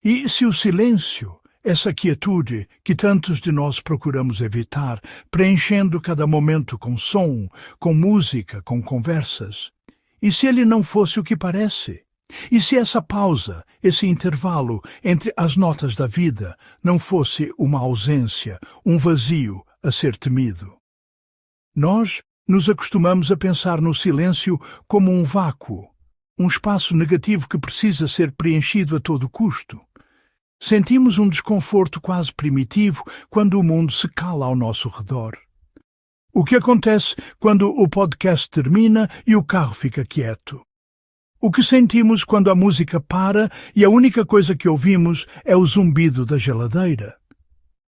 E se o silêncio, essa quietude que tantos de nós procuramos evitar, preenchendo cada momento com som, com música, com conversas, e se ele não fosse o que parece? E se essa pausa, esse intervalo entre as notas da vida, não fosse uma ausência, um vazio a ser temido? Nós nos acostumamos a pensar no silêncio como um vácuo, um espaço negativo que precisa ser preenchido a todo custo. Sentimos um desconforto quase primitivo quando o mundo se cala ao nosso redor. O que acontece quando o podcast termina e o carro fica quieto? O que sentimos quando a música para e a única coisa que ouvimos é o zumbido da geladeira?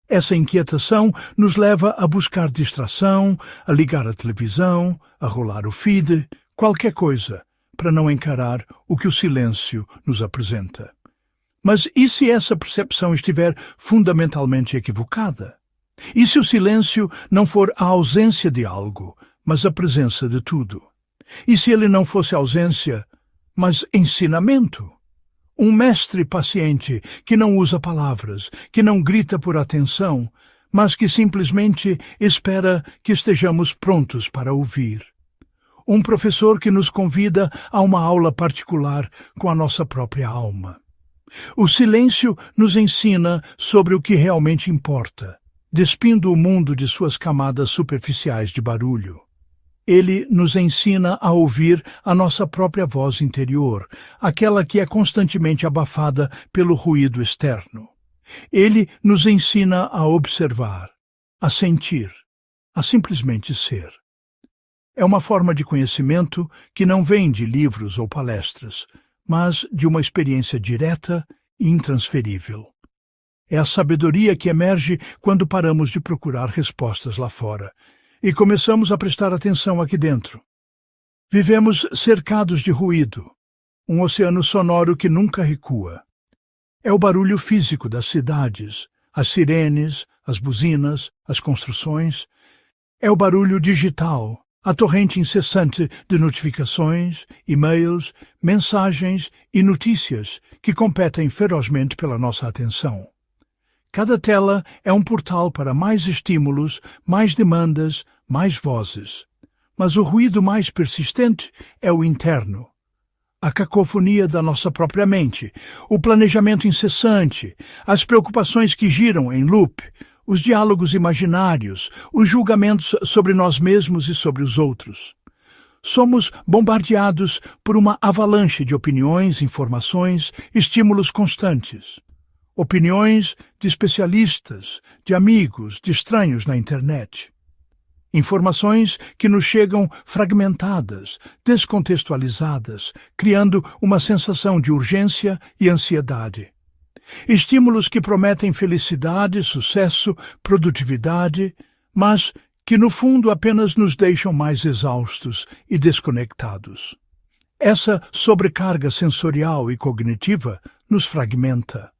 Essa inquietação nos leva a buscar distração, a ligar a televisão, a rolar o feed, qualquer coisa, para não encarar o que o silêncio nos apresenta. Mas e se essa percepção estiver fundamentalmente equivocada? E se o silêncio não for a ausência de algo, mas a presença de tudo? E se ele não fosse ausência, mas ensinamento? Um mestre paciente que não usa palavras, que não grita por atenção, mas que simplesmente espera que estejamos prontos para ouvir. Um professor que nos convida a uma aula particular com a nossa própria alma. O silêncio nos ensina sobre o que realmente importa, despindo o mundo de suas camadas superficiais de barulho. Ele nos ensina a ouvir a nossa própria voz interior, aquela que é constantemente abafada pelo ruído externo. Ele nos ensina a observar, a sentir, a simplesmente ser. É uma forma de conhecimento que não vem de livros ou palestras, mas de uma experiência direta e intransferível. É a sabedoria que emerge quando paramos de procurar respostas lá fora e começamos a prestar atenção aqui dentro. Vivemos cercados de ruído, um oceano sonoro que nunca recua. É o barulho físico das cidades, as sirenes, as buzinas, as construções. É o barulho digital, a torrente incessante de notificações, e-mails, mensagens e notícias que competem ferozmente pela nossa atenção. Cada tela é um portal para mais estímulos, mais demandas, mais vozes. Mas o ruído mais persistente é o interno. A cacofonia da nossa própria mente, o planejamento incessante, as preocupações que giram em loop, os diálogos imaginários, os julgamentos sobre nós mesmos e sobre os outros. Somos bombardeados por uma avalanche de opiniões, informações, estímulos constantes. Opiniões de especialistas, de amigos, de estranhos na internet. Informações que nos chegam fragmentadas, descontextualizadas, criando uma sensação de urgência e ansiedade. Estímulos que prometem felicidade, sucesso, produtividade, mas que no fundo apenas nos deixam mais exaustos e desconectados. Essa sobrecarga sensorial e cognitiva nos fragmenta.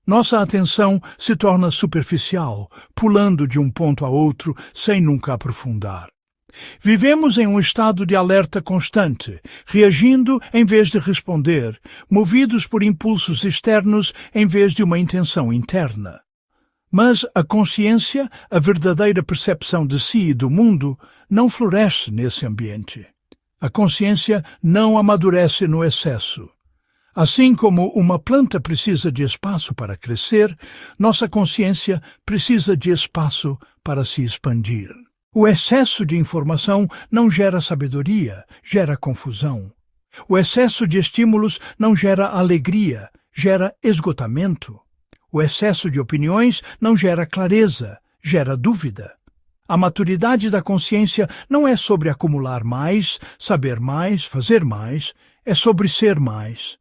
Nossa atenção se torna superficial, pulando de um ponto a outro sem nunca aprofundar. Vivemos em um estado de alerta constante, reagindo em vez de responder, movidos por impulsos externos em vez de uma intenção interna. Mas a consciência, a verdadeira percepção de si e do mundo, não floresce nesse ambiente. A consciência não amadurece no excesso. Assim como uma planta precisa de espaço para crescer, nossa consciência precisa de espaço para se expandir. O excesso de informação não gera sabedoria, gera confusão. O excesso de estímulos não gera alegria, gera esgotamento. O excesso de opiniões não gera clareza, gera dúvida. A maturidade da consciência não é sobre acumular mais, saber mais, fazer mais, é sobre ser mais.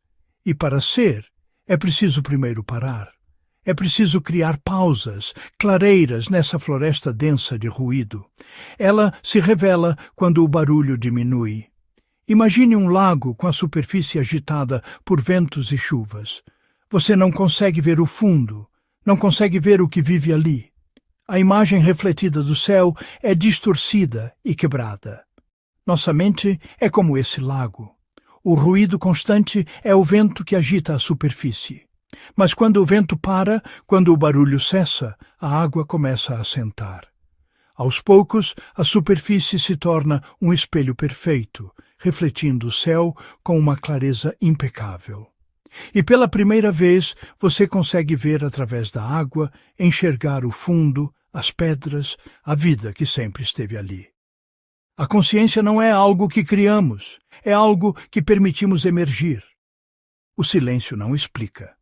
E para ser, é preciso primeiro parar. É preciso criar pausas, clareiras nessa floresta densa de ruído. Ela se revela quando o barulho diminui. Imagine um lago com a superfície agitada por ventos e chuvas. Você não consegue ver o fundo, não consegue ver o que vive ali. A imagem refletida do céu é distorcida e quebrada. Nossa mente é como esse lago. O ruído constante é o vento que agita a superfície. Mas quando o vento para, quando o barulho cessa, a água começa a assentar. Aos poucos, a superfície se torna um espelho perfeito, refletindo o céu com uma clareza impecável. E pela primeira vez, você consegue ver através da água, enxergar o fundo, as pedras, a vida que sempre esteve ali. A consciência não é algo que criamos, é algo que permitimos emergir. O silêncio não explica.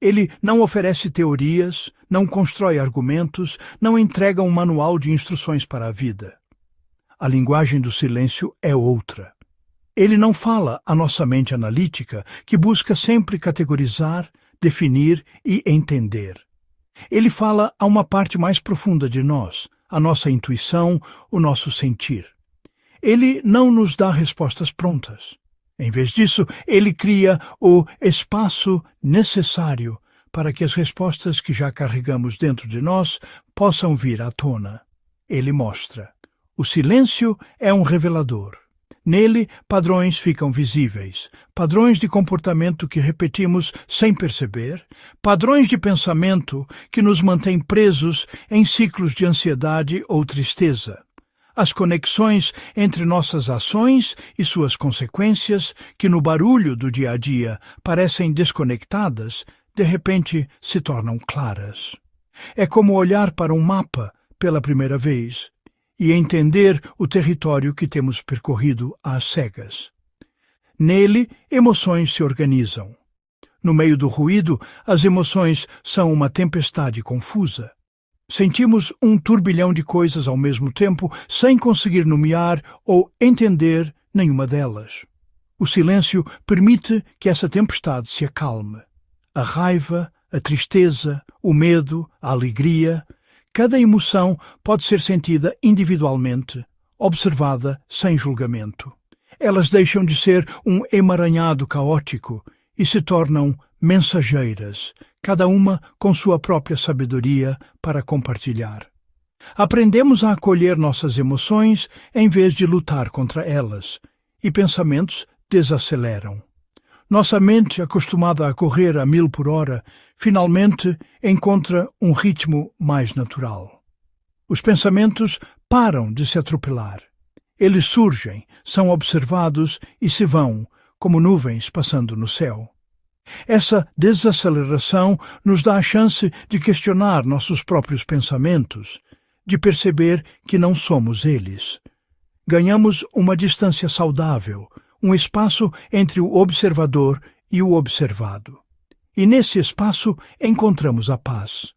Ele não oferece teorias, não constrói argumentos, não entrega um manual de instruções para a vida. A linguagem do silêncio é outra. Ele não fala à nossa mente analítica, que busca sempre categorizar, definir e entender. Ele fala a uma parte mais profunda de nós, a nossa intuição, o nosso sentir. Ele não nos dá respostas prontas. Em vez disso, ele cria o espaço necessário para que as respostas que já carregamos dentro de nós possam vir à tona. Ele mostra. O silêncio é um revelador. Nele, padrões ficam visíveis, padrões de comportamento que repetimos sem perceber, padrões de pensamento que nos mantêm presos em ciclos de ansiedade ou tristeza. As conexões entre nossas ações e suas consequências, que no barulho do dia a dia parecem desconectadas, de repente se tornam claras. É como olhar para um mapa pela primeira vez e entender o território que temos percorrido às cegas. Nele, emoções se organizam. No meio do ruído, as emoções são uma tempestade confusa. Sentimos um turbilhão de coisas ao mesmo tempo, sem conseguir nomear ou entender nenhuma delas. O silêncio permite que essa tempestade se acalme. A raiva, a tristeza, o medo, a alegria, cada emoção pode ser sentida individualmente, observada sem julgamento. Elas deixam de ser um emaranhado caótico e se tornam mensageiras, cada uma com sua própria sabedoria para compartilhar. Aprendemos a acolher nossas emoções em vez de lutar contra elas, e pensamentos desaceleram. Nossa mente, acostumada a correr a 1000 por hora, finalmente encontra um ritmo mais natural. Os pensamentos param de se atropelar. Eles surgem, são observados e se vão, como nuvens passando no céu. Essa desaceleração nos dá a chance de questionar nossos próprios pensamentos, de perceber que não somos eles. Ganhamos uma distância saudável, um espaço entre o observador e o observado. E nesse espaço encontramos a paz.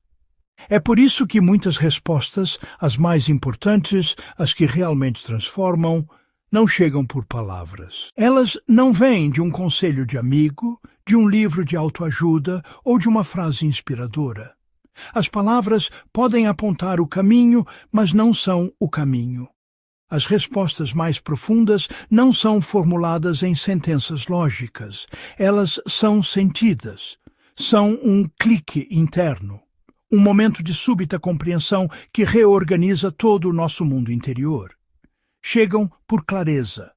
É por isso que muitas respostas, as mais importantes, as que realmente transformam, não chegam por palavras. Elas não vêm de um conselho de amigo, de um livro de autoajuda ou de uma frase inspiradora. As palavras podem apontar o caminho, mas não são o caminho. As respostas mais profundas não são formuladas em sentenças lógicas. Elas são sentidas. São um clique interno. Um momento de súbita compreensão que reorganiza todo o nosso mundo interior. Chegam por clareza.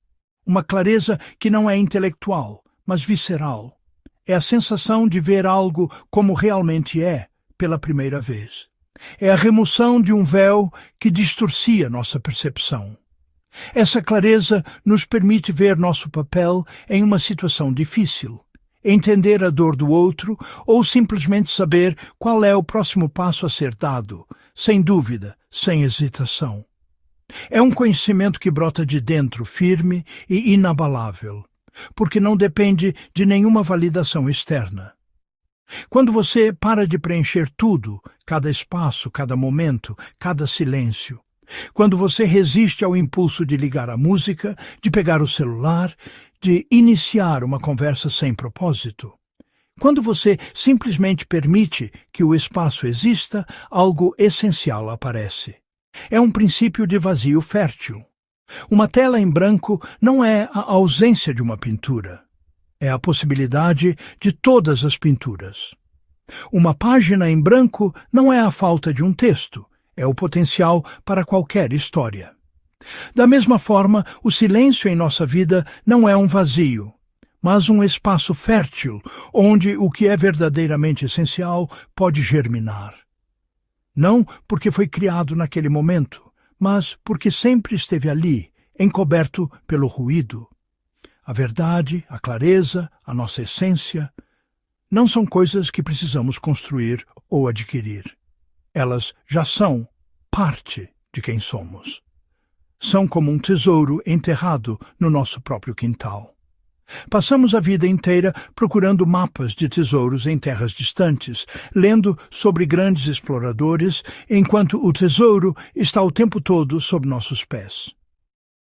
Uma clareza que não é intelectual, mas visceral. É a sensação de ver algo como realmente é, pela primeira vez. É a remoção de um véu que distorcia nossa percepção. Essa clareza nos permite ver nosso papel em uma situação difícil, entender a dor do outro ou simplesmente saber qual é o próximo passo a ser dado, sem dúvida, sem hesitação. É um conhecimento que brota de dentro, firme e inabalável, porque não depende de nenhuma validação externa. Quando você para de preencher tudo, cada espaço, cada momento, cada silêncio, quando você resiste ao impulso de ligar a música, de pegar o celular, de iniciar uma conversa sem propósito, quando você simplesmente permite que o espaço exista, algo essencial aparece. É um princípio de vazio fértil. Uma tela em branco não é a ausência de uma pintura. É a possibilidade de todas as pinturas. Uma página em branco não é a falta de um texto, é o potencial para qualquer história. Da mesma forma, o silêncio em nossa vida não é um vazio, mas um espaço fértil onde o que é verdadeiramente essencial pode germinar. Não porque foi criado naquele momento, mas porque sempre esteve ali, encoberto pelo ruído. A verdade, a clareza, a nossa essência, não são coisas que precisamos construir ou adquirir. Elas já são parte de quem somos. São como um tesouro enterrado no nosso próprio quintal. Passamos a vida inteira procurando mapas de tesouros em terras distantes, lendo sobre grandes exploradores, enquanto o tesouro está o tempo todo sob nossos pés.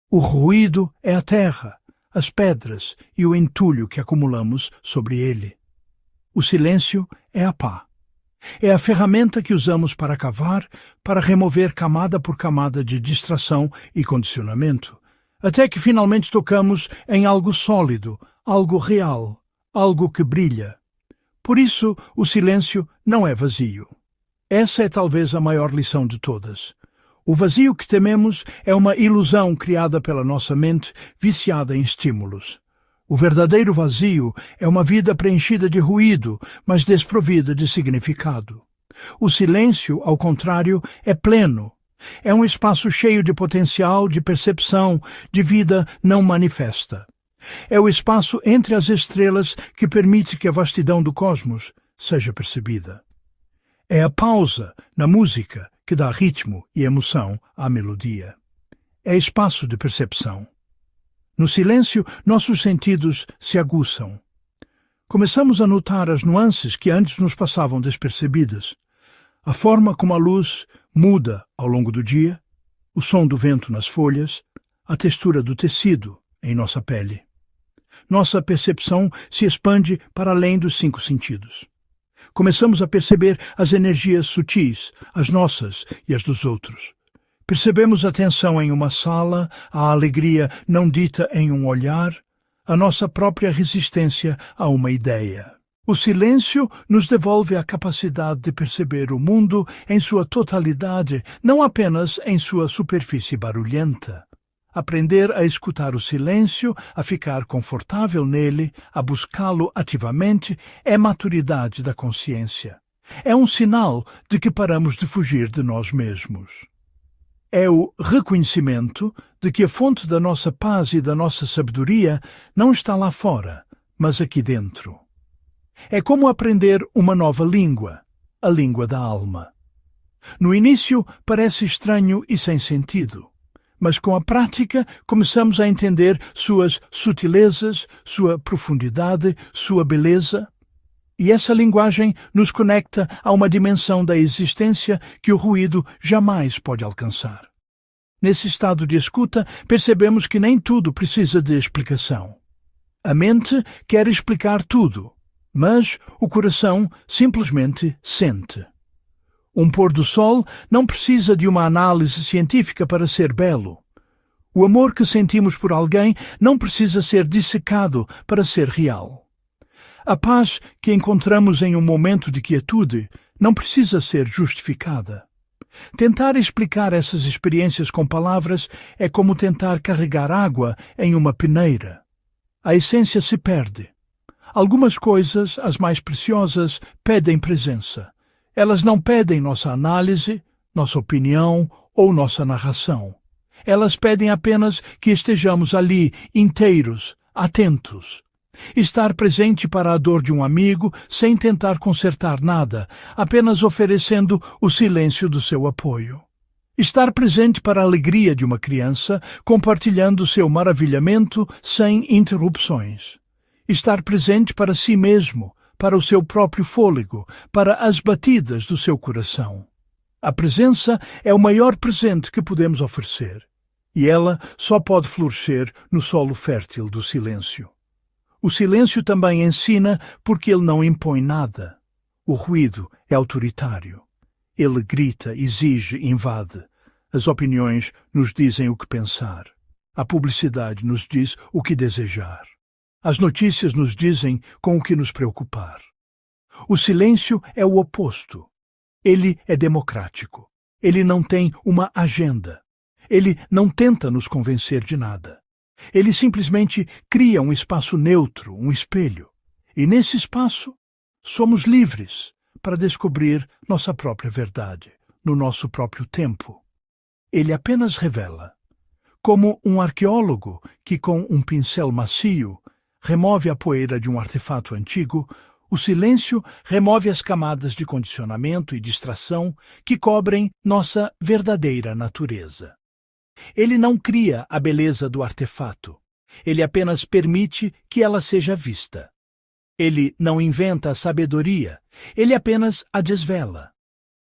O ruído é a terra, as pedras e o entulho que acumulamos sobre ele. O silêncio é a pá. É a ferramenta que usamos para cavar, para remover camada por camada de distração e condicionamento, até que finalmente tocamos em algo sólido, algo real, algo que brilha. Por isso, o silêncio não é vazio. Essa é talvez a maior lição de todas. O vazio que tememos é uma ilusão criada pela nossa mente viciada em estímulos. O verdadeiro vazio é uma vida preenchida de ruído, mas desprovida de significado. O silêncio, ao contrário, é pleno. É um espaço cheio de potencial, de percepção, de vida não manifesta. É o espaço entre as estrelas que permite que a vastidão do cosmos seja percebida. É a pausa na música que dá ritmo e emoção à melodia. É espaço de percepção. No silêncio, nossos sentidos se aguçam. Começamos a notar as nuances que antes nos passavam despercebidas. A forma como a luz muda ao longo do dia, o som do vento nas folhas, a textura do tecido em nossa pele. Nossa percepção se expande para além dos 5 sentidos. Começamos a perceber as energias sutis, as nossas e as dos outros. Percebemos a tensão em uma sala, a alegria não dita em um olhar, a nossa própria resistência a uma ideia. O silêncio nos devolve a capacidade de perceber o mundo em sua totalidade, não apenas em sua superfície barulhenta. Aprender a escutar o silêncio, a ficar confortável nele, a buscá-lo ativamente, é maturidade da consciência. É um sinal de que paramos de fugir de nós mesmos. É o reconhecimento de que a fonte da nossa paz e da nossa sabedoria não está lá fora, mas aqui dentro. É como aprender uma nova língua, a língua da alma. No início parece estranho e sem sentido, mas com a prática começamos a entender suas sutilezas, sua profundidade, sua beleza. E essa linguagem nos conecta a uma dimensão da existência que o ruído jamais pode alcançar. Nesse estado de escuta, percebemos que nem tudo precisa de explicação. A mente quer explicar tudo, mas o coração simplesmente sente. Um pôr do sol não precisa de uma análise científica para ser belo. O amor que sentimos por alguém não precisa ser dissecado para ser real. A paz que encontramos em um momento de quietude não precisa ser justificada. Tentar explicar essas experiências com palavras é como tentar carregar água em uma peneira. A essência se perde. Algumas coisas, as mais preciosas, pedem presença. Elas não pedem nossa análise, nossa opinião ou nossa narração. Elas pedem apenas que estejamos ali, inteiros, atentos. Estar presente para a dor de um amigo sem tentar consertar nada, apenas oferecendo o silêncio do seu apoio. Estar presente para a alegria de uma criança, compartilhando seu maravilhamento sem interrupções. Estar presente para si mesmo, para o seu próprio fôlego, para as batidas do seu coração. A presença é o maior presente que podemos oferecer, e ela só pode florescer no solo fértil do silêncio. O silêncio também ensina porque ele não impõe nada. O ruído é autoritário. Ele grita, exige, invade. As opiniões nos dizem o que pensar. A publicidade nos diz o que desejar. As notícias nos dizem com o que nos preocupar. O silêncio é o oposto. Ele é democrático. Ele não tem uma agenda. Ele não tenta nos convencer de nada. Ele simplesmente cria um espaço neutro, um espelho. E nesse espaço, somos livres para descobrir nossa própria verdade, no nosso próprio tempo. Ele apenas revela, como um arqueólogo que, com um pincel macio, remove a poeira de um artefato antigo, o silêncio remove as camadas de condicionamento e distração que cobrem nossa verdadeira natureza. Ele não cria a beleza do artefato. Ele apenas permite que ela seja vista. Ele não inventa a sabedoria. Ele apenas a desvela.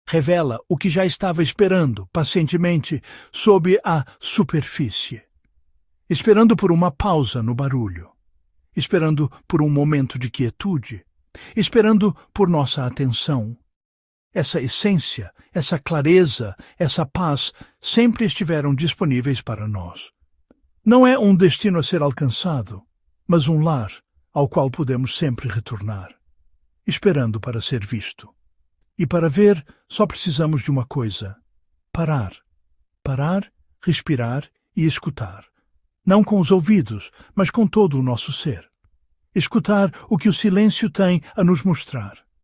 Revela o que já estava esperando pacientemente sob a superfície. Esperando por uma pausa no barulho. Esperando por um momento de quietude. Esperando por nossa atenção. Essa essência, essa clareza, essa paz sempre estiveram disponíveis para nós. Não é um destino a ser alcançado, mas um lar ao qual podemos sempre retornar, esperando para ser visto. E para ver, só precisamos de uma coisa: parar. Parar, respirar e escutar. Não com os ouvidos, mas com todo o nosso ser. Escutar o que o silêncio tem a nos mostrar.